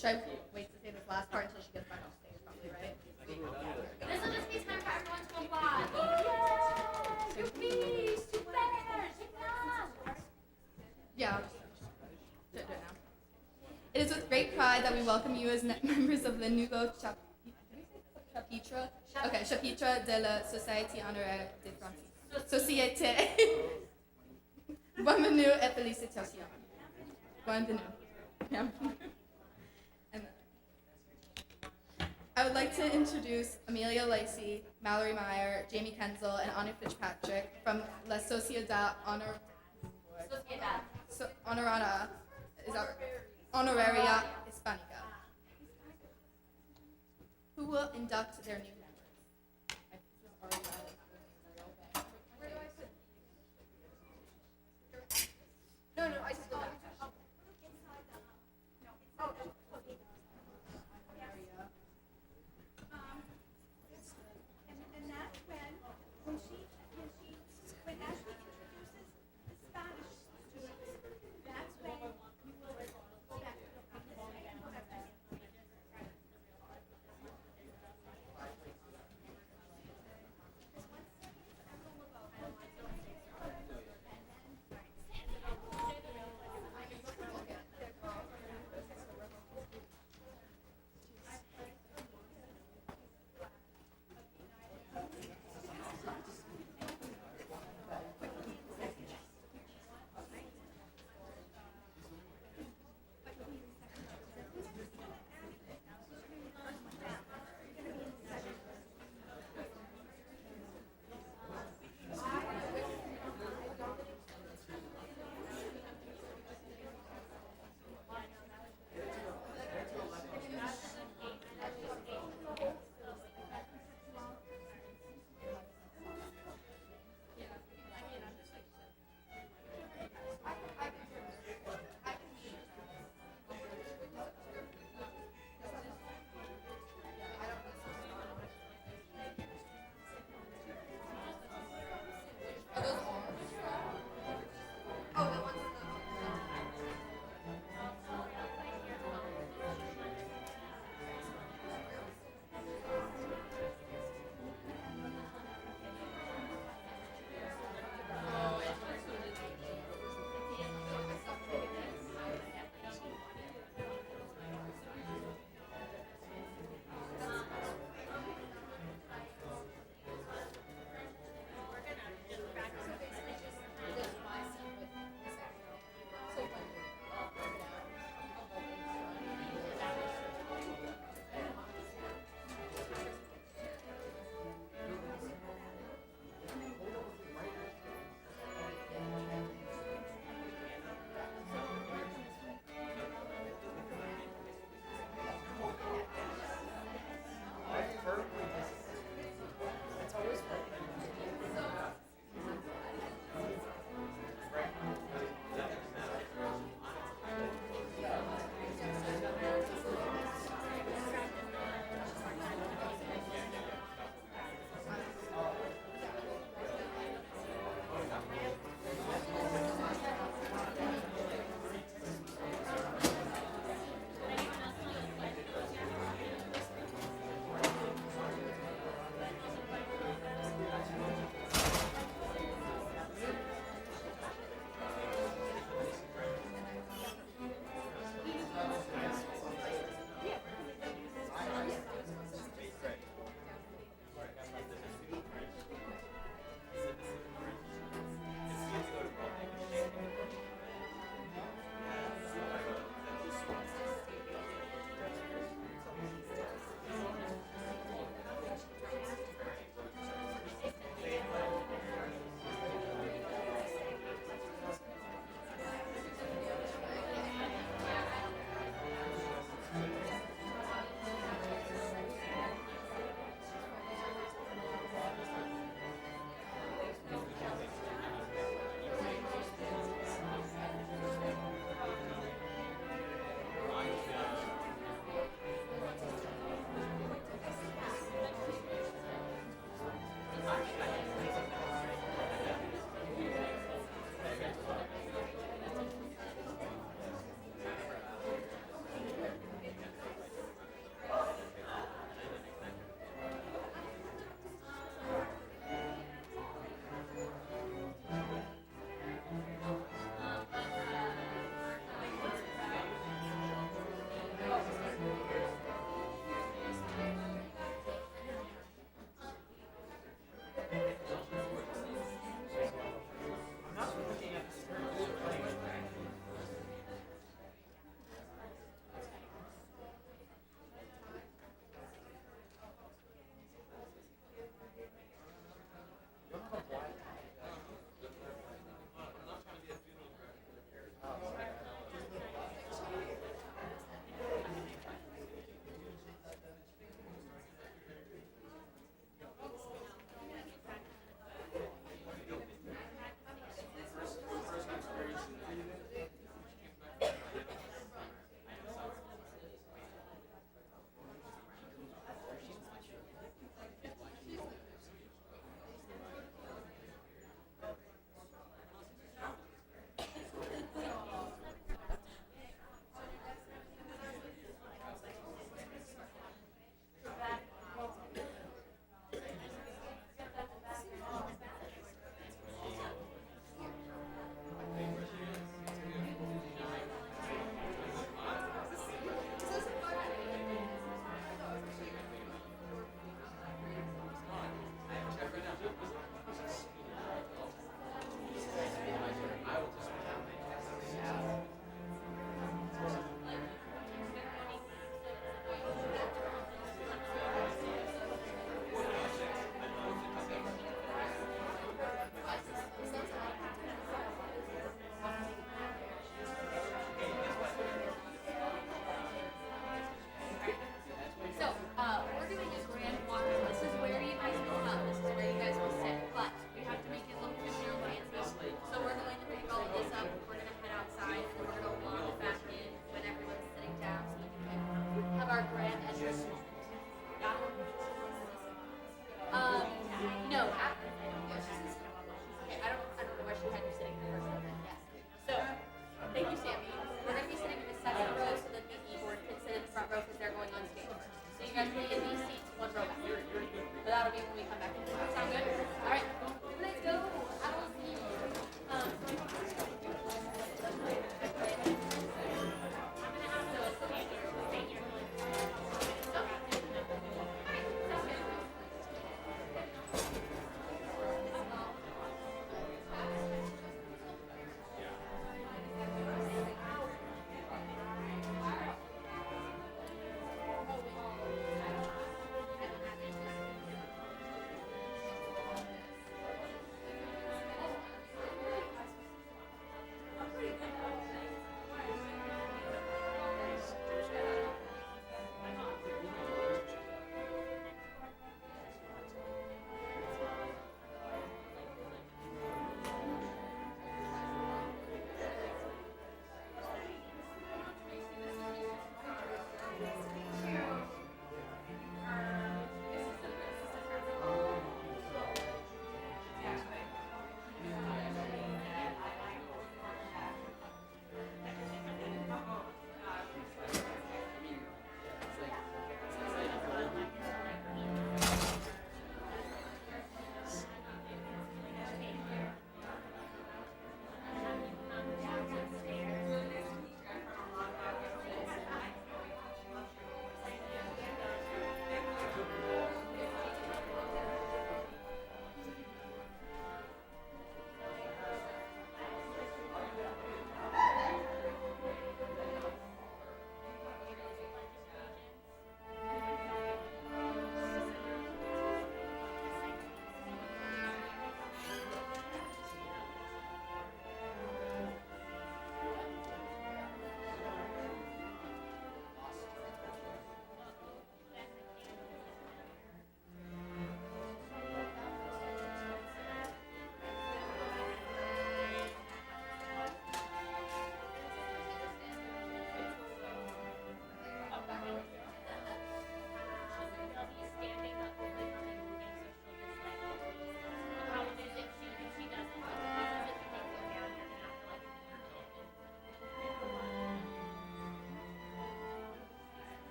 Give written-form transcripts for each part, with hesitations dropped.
Should I wait to say this last part until she gets back off stage? Probably, right? This will just be time for everyone to applaud. Yay! Two bees, two bears, Yeah, I'll just do it now. It is with great pride that we welcome you as members of the Nouveau Chapitre. Okay, Chapitre de la Société Honoraire de France. Société. Bienvenue et félicitations. Bienvenue. Yeah. And I would like to introduce Amelia Lacey, Mallory Meyer, Jamie Kenzel, and Anna Fitzpatrick from La Sociedad Honorata, is that Honoraria Hispanica, who will induct their new members. No, I just go back. And that's when Ashley introduces the Spanish students, that's when you will go back to the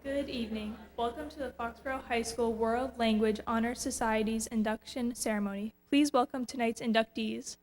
Good evening. Welcome to the Foxborough High School World Language Honor Society's induction ceremony. Please welcome tonight's inductees.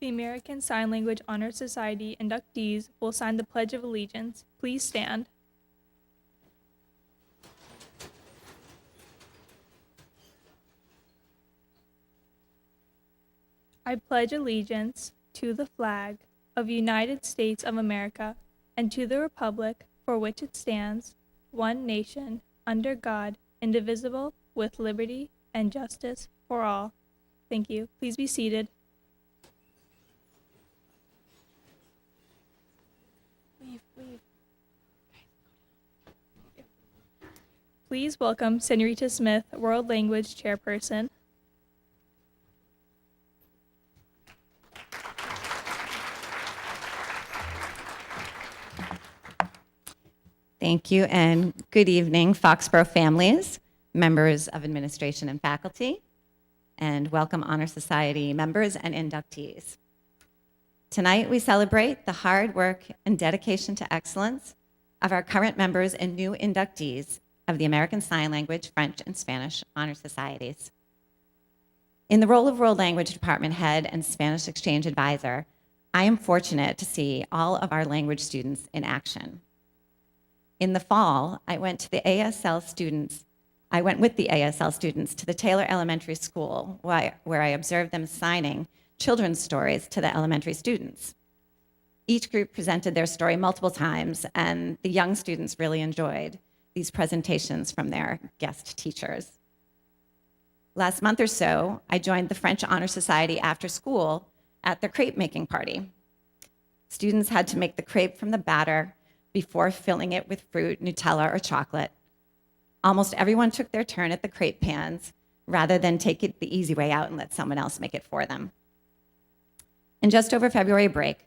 The American Sign Language Honor Society inductees will sign the Pledge of Allegiance. Please stand. I pledge allegiance to the flag of the United States of America and to the republic for which it stands, one nation, under God, indivisible, with liberty and justice for all. Thank you. Please be seated. Please welcome Senorita Smith, World Language Chairperson. Thank you, and good evening, Foxborough families, members of administration and faculty, and welcome Honor Society members and inductees. Tonight, we celebrate the hard work and dedication to excellence of our current members and new inductees of the American Sign Language, French, and Spanish Honor Societies. In the role of World Language Department Head and Spanish Exchange Advisor, I am fortunate to see all of our language students in action. In the fall, I went with the ASL students to the Taylor Elementary School, where I observed them signing children's stories to the elementary students. Each group presented their story multiple times, and the young students really enjoyed these presentations from their guest teachers. Last month or so, I joined the French Honor Society after school at their crepe making party. Students had to make the crepe from the batter before filling it with fruit, Nutella, or chocolate. Almost everyone took their turn at the crepe pans rather than take it the easy way out and let someone else make it for them. And just over February break,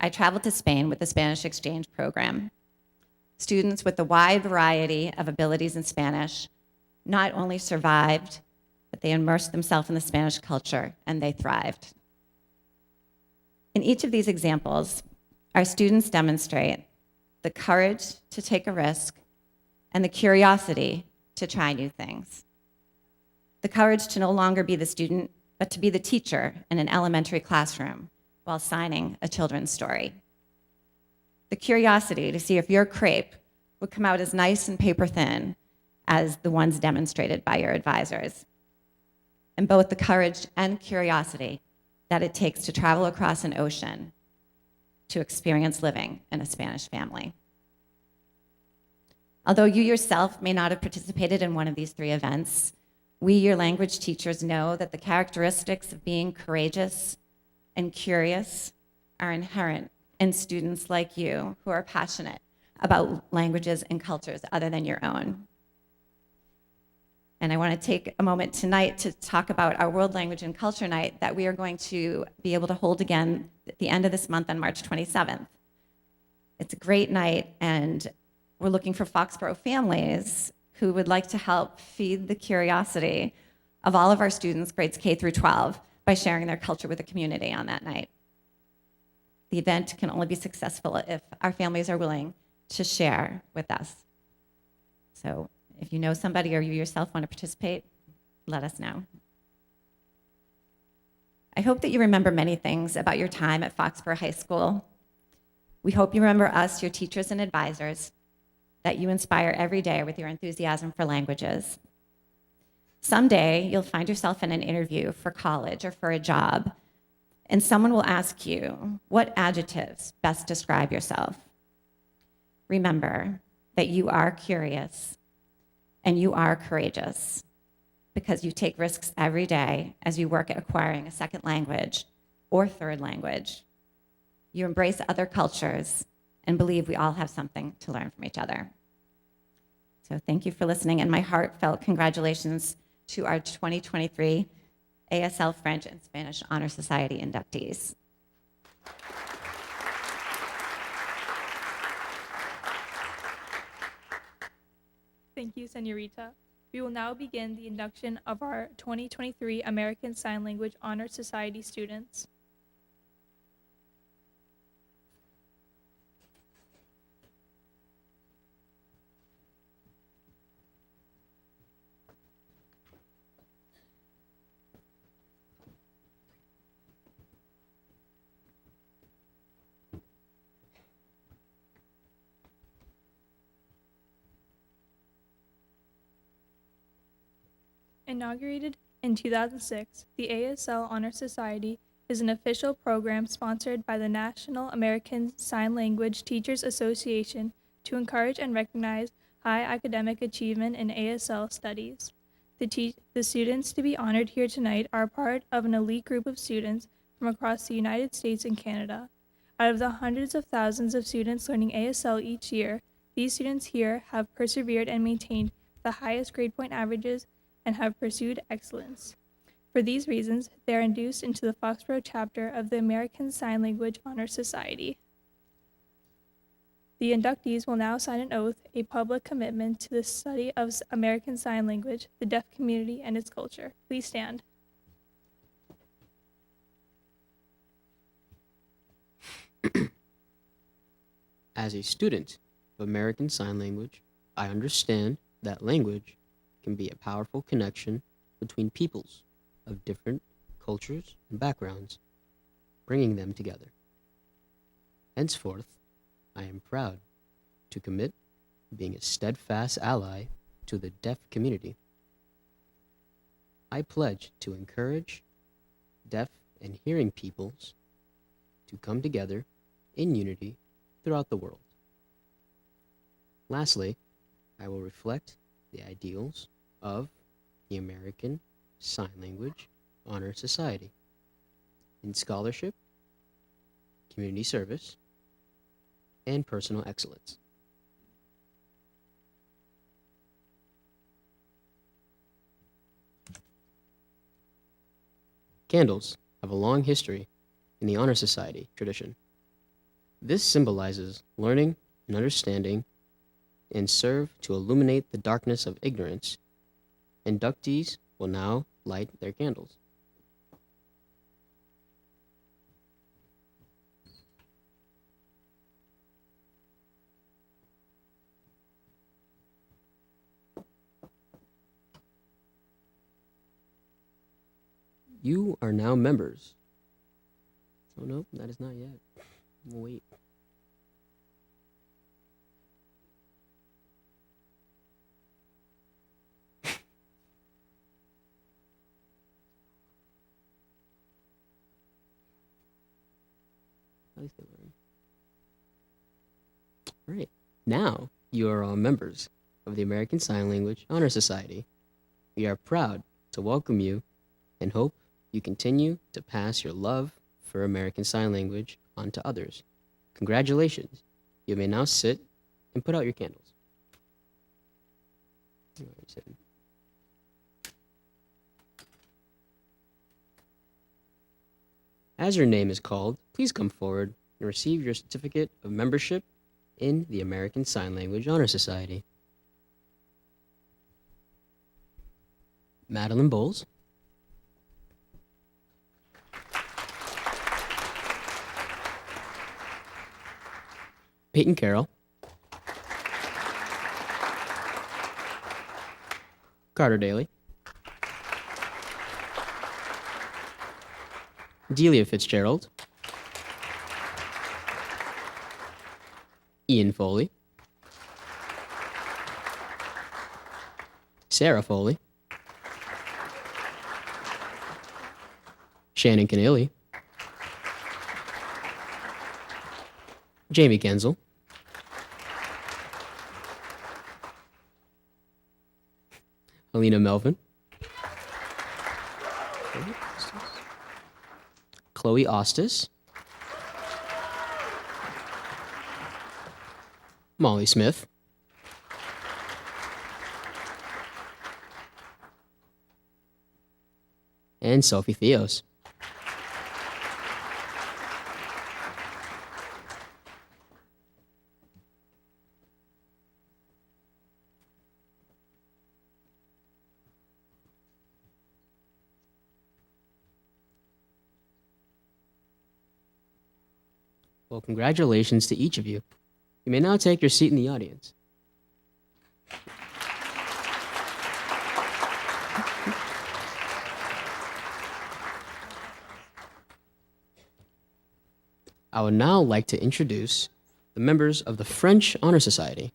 I traveled to Spain with the Spanish Exchange Program. Students with a wide variety of abilities in Spanish not only survived, but they immersed themselves in the Spanish culture and they thrived. In each of these examples, our students demonstrate the courage to take a risk and the curiosity to try new things. The courage to no longer be the student, but to be the teacher in an elementary classroom while signing a children's story. The curiosity to see if your crepe would come out as nice and paper thin as the ones demonstrated by your advisors. And both the courage and curiosity that it takes to travel across an ocean to experience living in a Spanish family. Although you yourself may not have participated in one of these three events, we, your language teachers, know that the characteristics of being courageous and curious are inherent in students like you who are passionate about languages and cultures other than your own. And I want to take a moment tonight to talk about our World Language and Culture Night that we are going to be able to hold again at the end of this month on March 27th. It's a great night, and we're looking for Foxborough families who would like to help feed the curiosity of all of our students, grades K through 12, by sharing their culture with the community on that night. The event can only be successful if our families are willing to share with us. So if you know somebody or you yourself want to participate, let us know. I hope that you remember many things about your time at Foxborough High School. We hope you remember us, your teachers and advisors, that you inspire every day with your enthusiasm for languages. Someday, you'll find yourself in an interview for college or for a job, and someone will ask you, what adjectives best describe yourself? Remember that you are curious and you are courageous because you take risks every day as you work at acquiring a second language or third language. You embrace other cultures and believe we all have something to learn from each other. So thank you for listening, and my heartfelt congratulations to our 2023 ASL French and Spanish Honor Society inductees. Thank you, Senorita. We will now begin the induction of our 2023 American Sign Language Honor Society students. Inaugurated in 2006, the ASL Honor Society is an official program sponsored by the National American Sign Language Teachers Association to encourage and recognize high academic achievement in ASL studies. The students to be honored here tonight are part of an elite group of students from across the United States and Canada. Out of the hundreds of thousands of students learning ASL each year, these students here have persevered and maintained the highest grade point averages and have pursued excellence. For these reasons, they are induced into the Foxborough chapter of the American Sign Language Honor Society. The inductees will now sign an oath, a public commitment to the study of American Sign Language, the deaf community, and its culture. Please stand. As a student of American Sign Language, I understand that language can be a powerful connection between peoples of different cultures and backgrounds, bringing them together. Henceforth, I am proud to commit being a steadfast ally to the deaf community. I pledge to encourage deaf and hearing peoples to come together in unity throughout the world. Lastly, I will reflect the ideals of the American Sign Language Honor Society in scholarship, community service, and personal excellence. Candles have a long history in the Honor Society tradition. This symbolizes learning and understanding and serve to illuminate the darkness of ignorance. Inductees will now light their candles. You are now members. Oh no, that is not yet. We'll wait. At least they learn. All right. Now you are all members of the American Sign Language Honor Society. We are proud to welcome you and hope you continue to pass your love for American Sign Language on to others. Congratulations. You may now sit and put out your candles. As your name is called, please come forward and receive your certificate of membership in the American Sign Language Honor Society. Madeline Bowles. Peyton Carroll. Carter Daly. Delia Fitzgerald. Ian Foley. Sarah Foley. Shannon Keneally. Jamie Kenzel. Alina Melvin. Chloe Ostis. Molly Smith. And Sophie Theos. Well, congratulations to each of you. You may now take your seat in the audience. I would now like to introduce the members of the French Honor Society.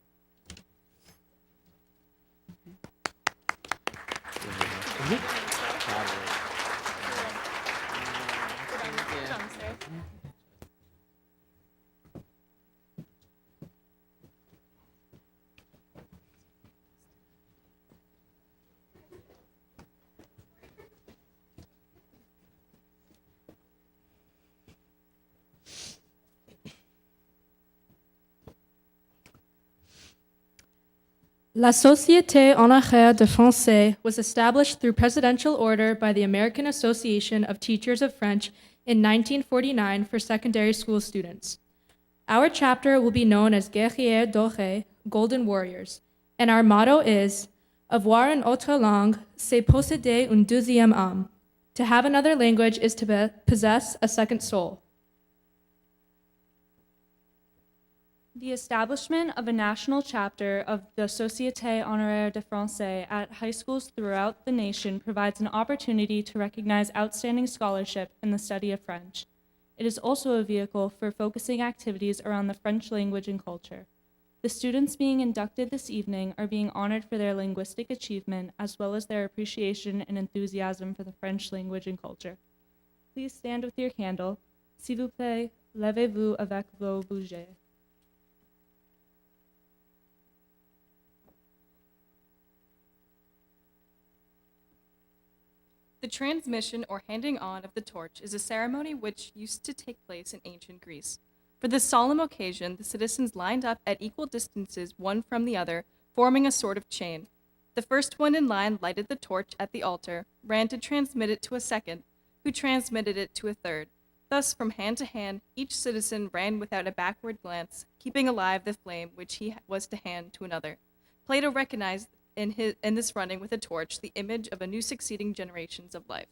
La Société Honoraire de Français was established through presidential order by the American Association of Teachers of French in 1949 for secondary school students. Our chapter will be known as Guerriers Dorés, Golden Warriors, and our motto is Avoir une autre langue, c'est posséder une deuxième âme. To have another language is to possess a second soul. The establishment of a national chapter of the Société Honoraire de Français at high schools throughout the nation provides an opportunity to recognize outstanding scholarship in the study of French. It is also a vehicle for focusing activities around the French language and culture. The students being inducted this evening are being honored for their linguistic achievement as well as their appreciation and enthusiasm for the French language and culture. Please stand with your candle. S'il vous plaît, levez-vous avec vos bougies. The transmission or handing on of the torch is a ceremony which used to take place in ancient Greece. For this solemn occasion, the citizens lined up at equal distances one from the other, forming a sort of chain. The first one in line lighted the torch at the altar, ran to transmit it to a second, who transmitted it to a third. Thus, from hand to hand, each citizen ran without a backward glance, keeping alive the flame which he was to hand to another. Plato recognized in this running with a torch the image of a new succeeding generations of life.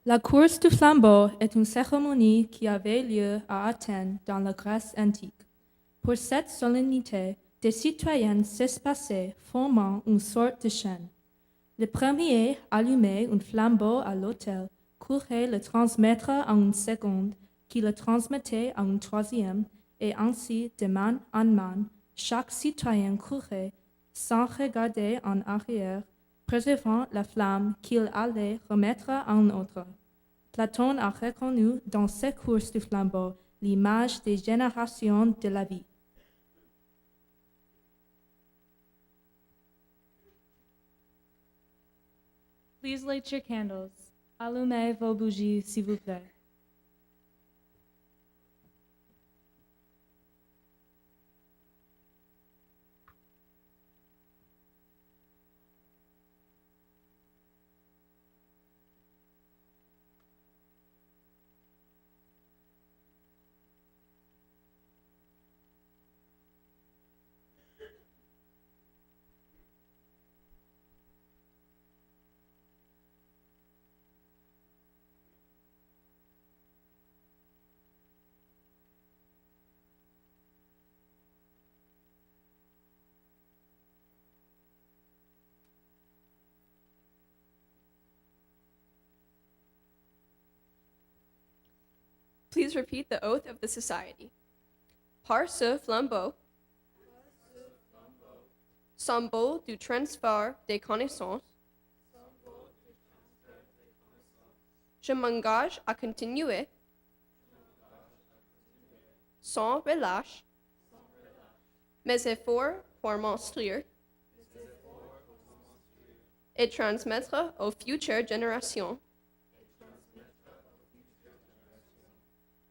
La course du flambeau est une cérémonie qui avait lieu à Athènes dans la Grèce antique. Pour cette solennité, des citoyens s'espaçaient, formant une sorte de chaîne. Le premier allumait un flambeau à l'autel, courait le transmettre à un second, qui le transmettait à un troisième, et ainsi, de main en main, chaque citoyen courait, sans regarder en arrière, préservant la flamme qu'il allait remettre à un autre. Platon a reconnu dans ses courses du flambeau l'image des générations de la vie. Please light your candles. Allumez vos bougies, s'il vous plaît. Please repeat the oath of the society. Par ce flambeau, symbole du transfert des connaissances, je m'engage à continuer sans relâche mes efforts pour m'instruire et transmettre aux futures générations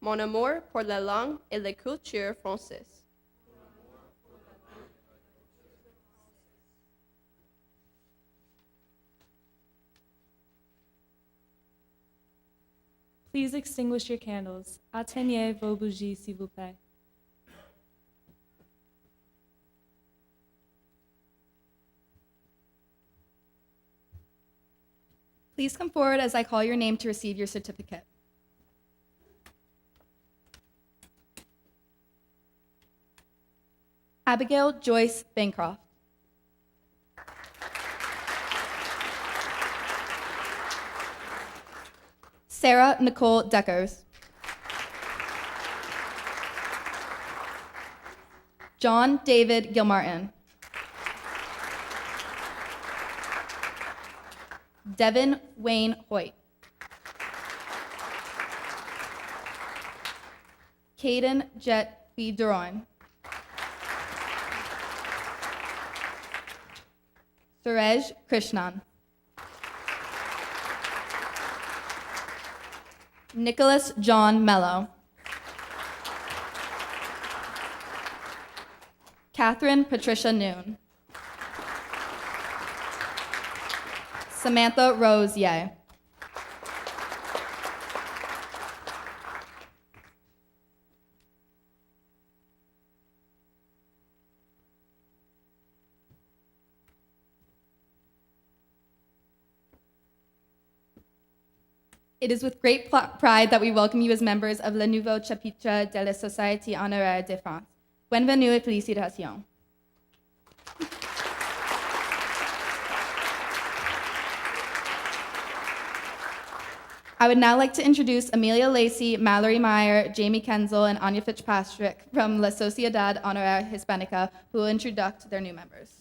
mon amour pour la langue et la culture française. Please extinguish your candles. Atteignez vos bougies, s'il vous plaît. Please come forward as I call your name to receive your certificate. Abigail Joyce Bancroft. Sarah Nicole Deckers. John David Gilmartin. Devin Wayne Hoyt. Caden Jet B. Duroin. Surej Krishnan. Nicholas John Mello. Catherine Patricia Noon. Samantha Rose Ye. It is with great pride that we welcome you as members of le nouveau chapitre de la Société honoraire de France. Bienvenue et félicitations. I would now like to introduce Amelia Lacey, Mallory Meyer, Jamie Kenzel, and Anya Fitzpatrick from La Sociedad Honoraire Hispanica, who will introduce their new members.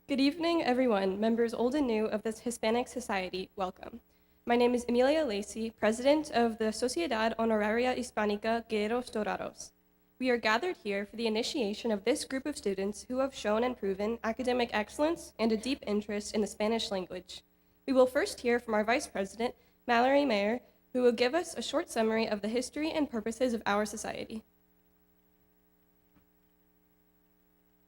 Good evening, everyone. Members old and new of this Hispanic Society, welcome. My name is Amelia Lacey, president of the Sociedad Honoraria Hispanica Guerreros Dorados. We are gathered here for the initiation of this group of students who have shown and proven academic excellence and a deep interest in the Spanish language. We will first hear from our vice president, Mallory Mayer, who will give us a short summary of the history and purposes of our society.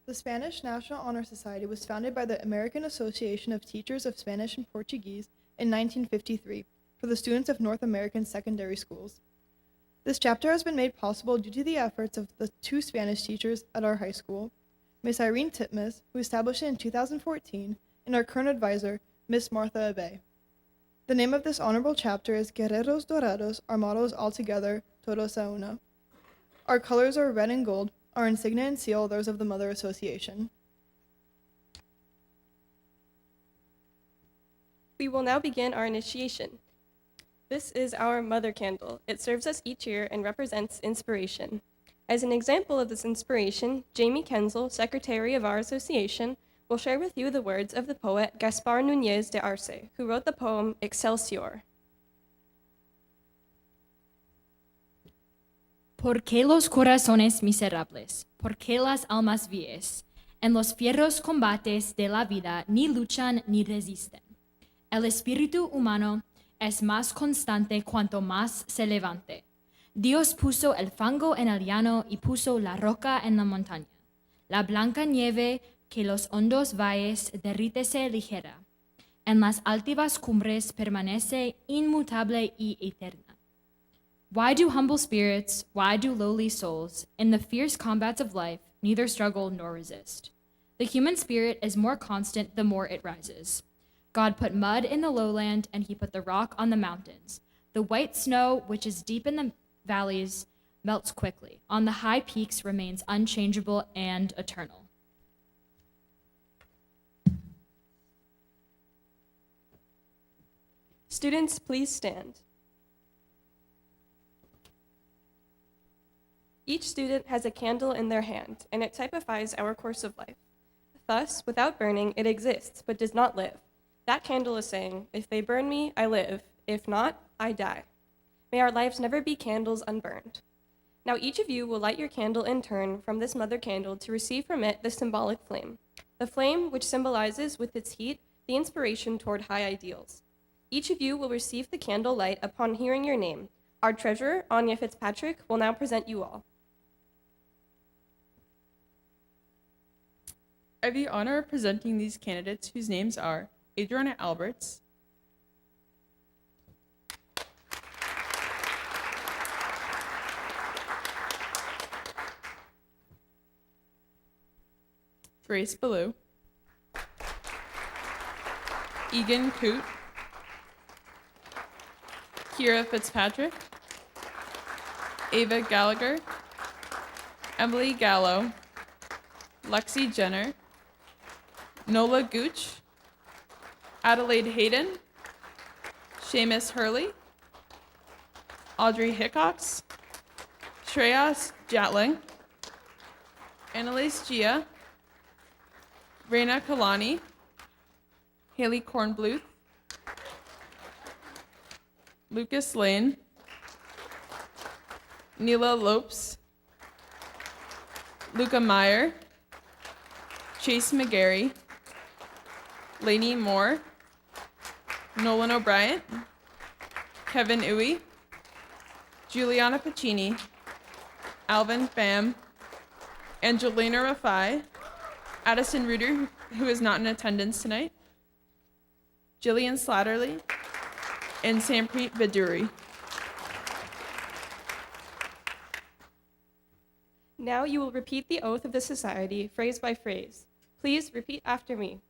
The Spanish National Honor Society was founded by the American Association of Teachers of Spanish and Portuguese in 1953 for the students of North American secondary schools. This chapter has been made possible due to the efforts of the two Spanish teachers at our high school, Miss Irene Titmus, who established it in 2014, and our current advisor, Miss Martha Abe. The name of this honorable chapter is Guerreros Dorados. Our motto is altogether Todos a Uno. Our colors are red and gold. Our insignia and seal, those of the Mother Association. We will now begin our initiation. This is our mother candle. It serves us each year and represents inspiration. As an example of this inspiration, Jamie Kenzel, secretary of our association, will share with you the words of the poet Gaspar Núñez de Arce, who wrote the poem Excelsior. ¿Por qué los corazones miserables? ¿Por qué las almas víes? En los fieros combates de la vida ni luchan ni resisten. El espíritu humano es más constante cuanto más se levante. Dios puso el fango en el llano y puso la roca en la montaña. La blanca nieve que los hondos valles derrítese ligera. En las altivas cumbres permanece inmutable y eterna. Why do humble spirits, why do lowly souls, in the fierce combats of life, neither struggle nor resist? The human spirit is more constant the more it rises. God put mud in the lowland, and he put the rock on the mountains. The white snow, which is deep in the valleys, melts quickly. On the high peaks remains unchangeable and eternal. Students, please stand. Each student has a candle in their hand, and it typifies our course of life. Thus, without burning, it exists, but does not live. That candle is saying, if they burn me, I live. If not, I die. May our lives never be candles unburned. Now each of you will light your candle in turn from this mother candle to receive from it the symbolic flame. The flame which symbolizes with its heat the inspiration toward high ideals. Each of you will receive the candle light upon hearing your name. Our treasurer, Anya Fitzpatrick, will now present you all. I have the honor of presenting these candidates whose names are Adriana Alberts, Grace Ballou, Egan Coote, Kira Fitzpatrick, Ava Gallagher, Emily Gallo, Lexi Jenner, Nola Gooch, Adelaide Hayden, Seamus Hurley, Audrey Hickox, Shreyas Jatling, Annalise Gia, Reina Kalani, Haley Kornbluth, Lucas Lane, Neela Lopes, Luca Meyer, Chase McGarry, Lainey Moore, Nolan O'Brien, Kevin Uwe, Juliana Pacini, Alvin Pham, Angelina Rafai, Addison Reuter, who is not in attendance tonight, Jillian Slatterly, and Sampreet Viduri. Now you will repeat the oath of the society, phrase by phrase. Please repeat after me.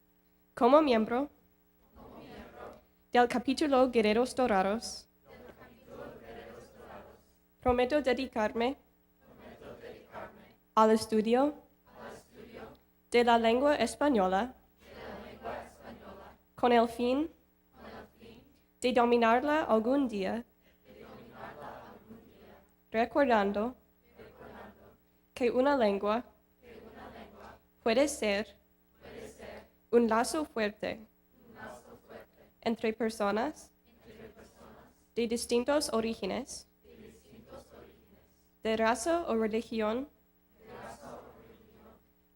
Como miembro del capítulo Guerreros Dorados, prometo dedicarme al estudio de la lengua española con el fin de dominarla algún día, recordando que una lengua puede ser un lazo fuerte entre personas de distintos orígenes, de raza o religión.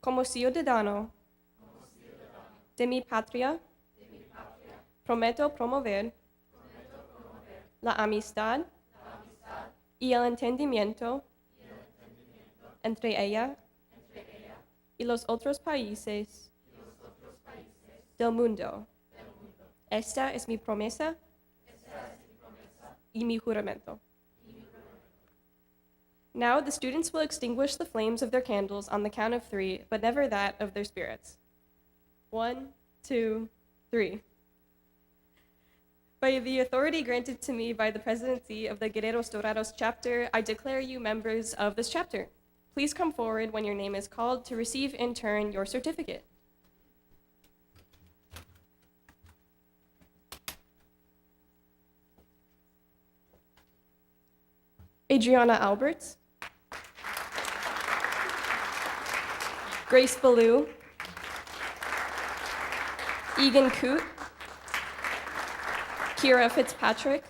Como ciudadano de mi patria, prometo promover la amistad y el entendimiento entre ella y los otros países del mundo. Esta es mi promesa y mi juramento. Now the students will extinguish the flames of their candles on the count of 3, but never that of their spirits. 1, 2, 3. By the authority granted to me by the presidency of the Guerreros Dorados chapter, I declare you members of this chapter. Please come forward when your name is called to receive in turn your certificate. Adriana Alberts, Grace Ballou, Egan Coote, Kira Fitzpatrick,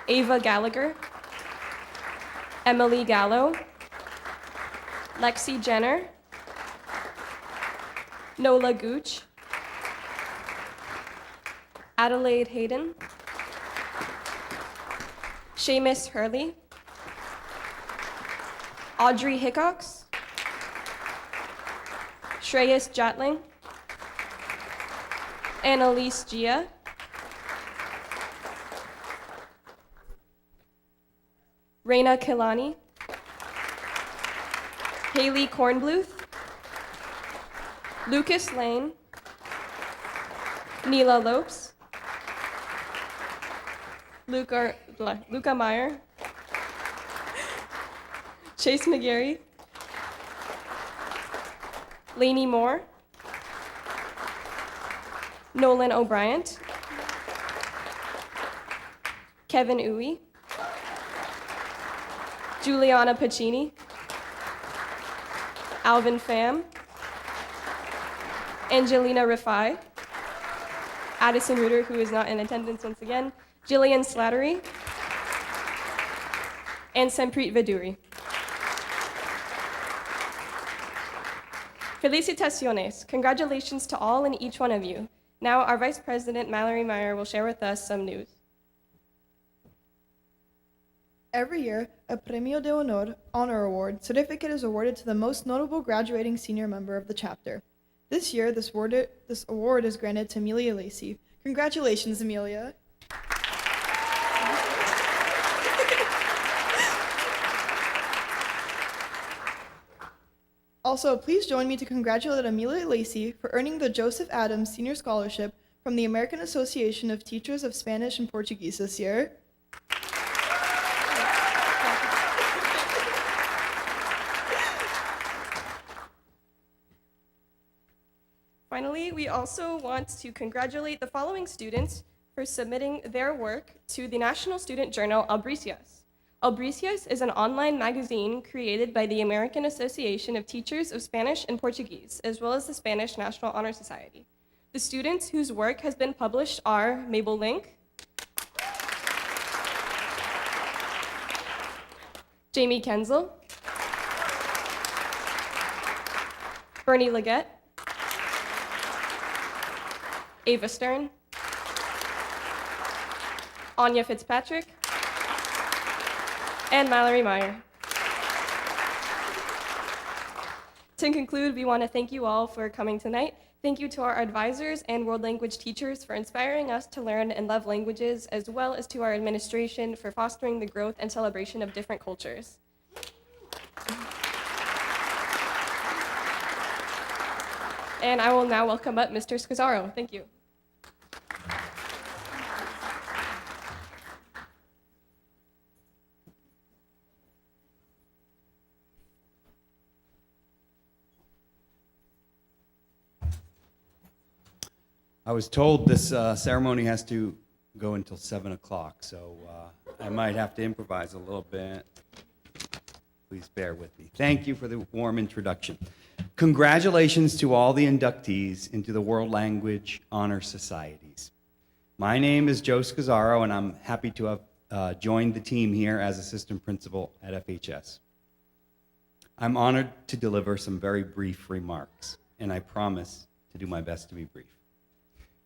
Ava Gallagher, Emily Gallo, Lexi Jenner, Nola Gooch, Adelaide Hayden, Seamus Hurley, Audrey Hickox, Shreyas Jatling, Annalise Gia, Raina Kilani, Haley Kornbluth, Lucas Lane, Neela Lopes, Luca Meyer, Chase McGarry, Lainey Moore, Nolan O'Brien, Kevin Uwe, Juliana Pacini, Alvin Pham, Angelina Rifai, Addison Reuter, who is not in attendance once again, Jillian Slattery, and Sempreet Veduri. Felicitaciones. Congratulations to all and each one of you. Now, our Vice President, Mallory Meyer, will share with us some news. Every year, a Premio de Honor Award certificate is awarded to the most notable graduating senior member of the chapter. This year, this award is granted to Amelia Lacey. Congratulations, Amelia. Also, please join me to congratulate Amelia Lacey for earning the Joseph Adams Senior Scholarship from the American Association of Teachers of Spanish and Portuguese this year. Finally, we also want to congratulate the following students for submitting their work to the National Student Journal Albricias. Albricias is an online magazine created by the American Association of Teachers of Spanish and Portuguese, as well as the Spanish National Honor Society. The students whose work has been published are Mabel Link, Jamie Kenzel, Bernie Leggett, Ava Stern, Anya Fitzpatrick, and Mallory Meyer. To conclude, we want to thank you all for coming tonight. Thank you to our advisors and world language teachers for inspiring us to learn and love languages, as well as to our administration for fostering the growth and celebration of different cultures. And I will now welcome up Mr. Scazzaro. Thank you. I was told this ceremony has to go until 7 o'clock, so I might have to improvise a little bit. Please bear with me. Thank you for the warm introduction. Congratulations to all the inductees into the World Language Honor Societies. My name is Joe Scazzaro, and I'm happy to have joined the team here as assistant principal at FHS. I'm honored to deliver some very brief remarks, and I promise to do my best to be brief.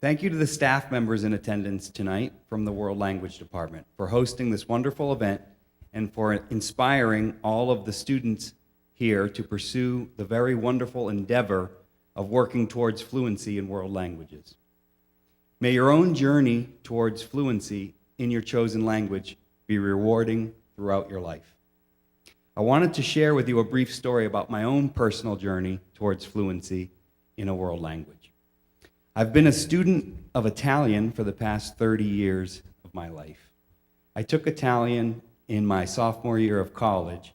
Thank you to the staff members in attendance tonight from the World Language Department for hosting this wonderful event and for inspiring all of the students here to pursue the very wonderful endeavor of working towards fluency in world languages. May your own journey towards fluency in your chosen language be rewarding throughout your life. I wanted to share with you a brief story about my own personal journey towards fluency in a world language. I've been a student of Italian for the past 30 years of my life. I took Italian in my sophomore year of college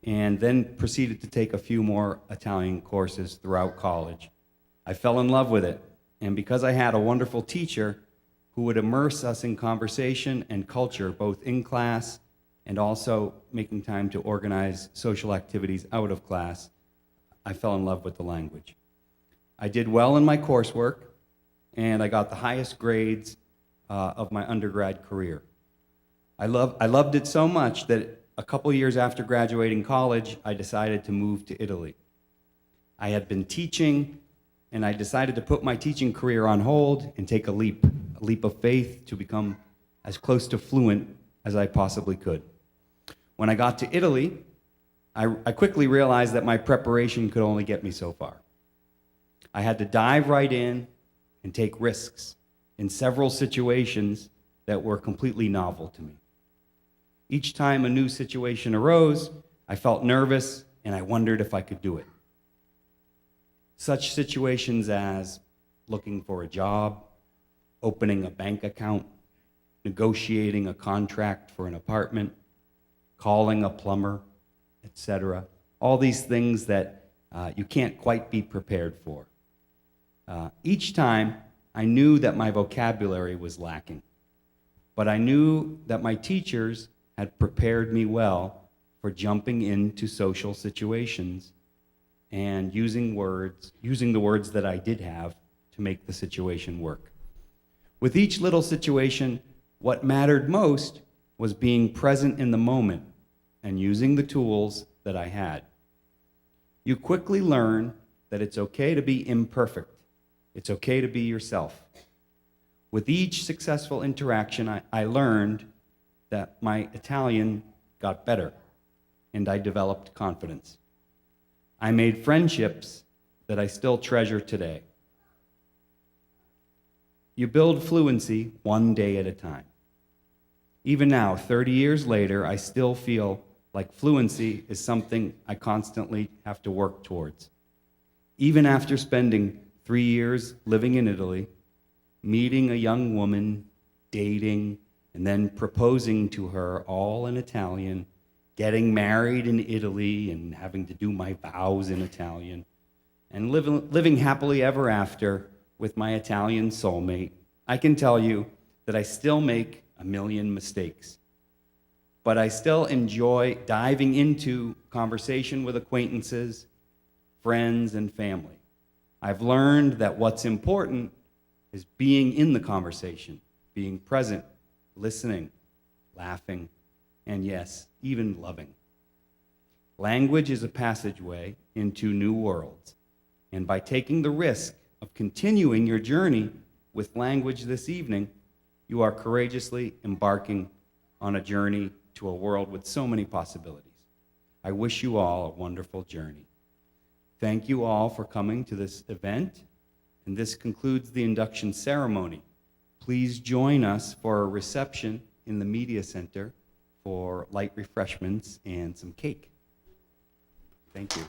and then proceeded to take a few more Italian courses throughout college. I fell in love with it, and because I had a wonderful teacher who would immerse us in conversation and culture both in class and also making time to organize social activities out of class, I fell in love with the language. I did well in my coursework, and I got the highest grades of my undergrad career. I loved it so much that a couple years after graduating college, I decided to move to Italy. I had been teaching, and I decided to put my teaching career on hold and take a leap of faith to become as close to fluent as I possibly could. When I got to Italy, I quickly realized that my preparation could only get me so far. I had to dive right in and take risks in several situations that were completely novel to me. Each time a new situation arose, I felt nervous and I wondered if I could do it. Such situations as looking for a job, opening a bank account, negotiating a contract for an apartment, calling a plumber, etc. All these things that you can't quite be prepared for. Each time, I knew that my vocabulary was lacking, but I knew that my teachers had prepared me well for jumping into social situations and using the words that I did have to make the situation work. With each little situation, what mattered most was being present in the moment and using the tools that I had. You quickly learn that it's okay to be imperfect. It's okay to be yourself. With each successful interaction, I learned that my Italian got better and I developed confidence. I made friendships that I still treasure today. You build fluency one day at a time. Even now, 30 years later, I still feel like fluency is something I constantly have to work towards. Even after spending 3 years living in Italy, meeting a young woman, dating, and then proposing to her all in Italian, getting married in Italy and having to do my vows in Italian, and living happily ever after with my Italian soulmate, I can tell you that I still make a million mistakes. But I still enjoy diving into conversation with acquaintances, friends, and family. I've learned that what's important is being in the conversation, being present, listening, laughing, and yes, even loving. Language is a passageway into new worlds. And by taking the risk of continuing your journey with language this evening, you are courageously embarking on a journey to a world with so many possibilities. I wish you all a wonderful journey. Thank you all for coming to this event, and this concludes the induction ceremony. Please join us for a reception in the Media Center for light refreshments and some cake. Thank you.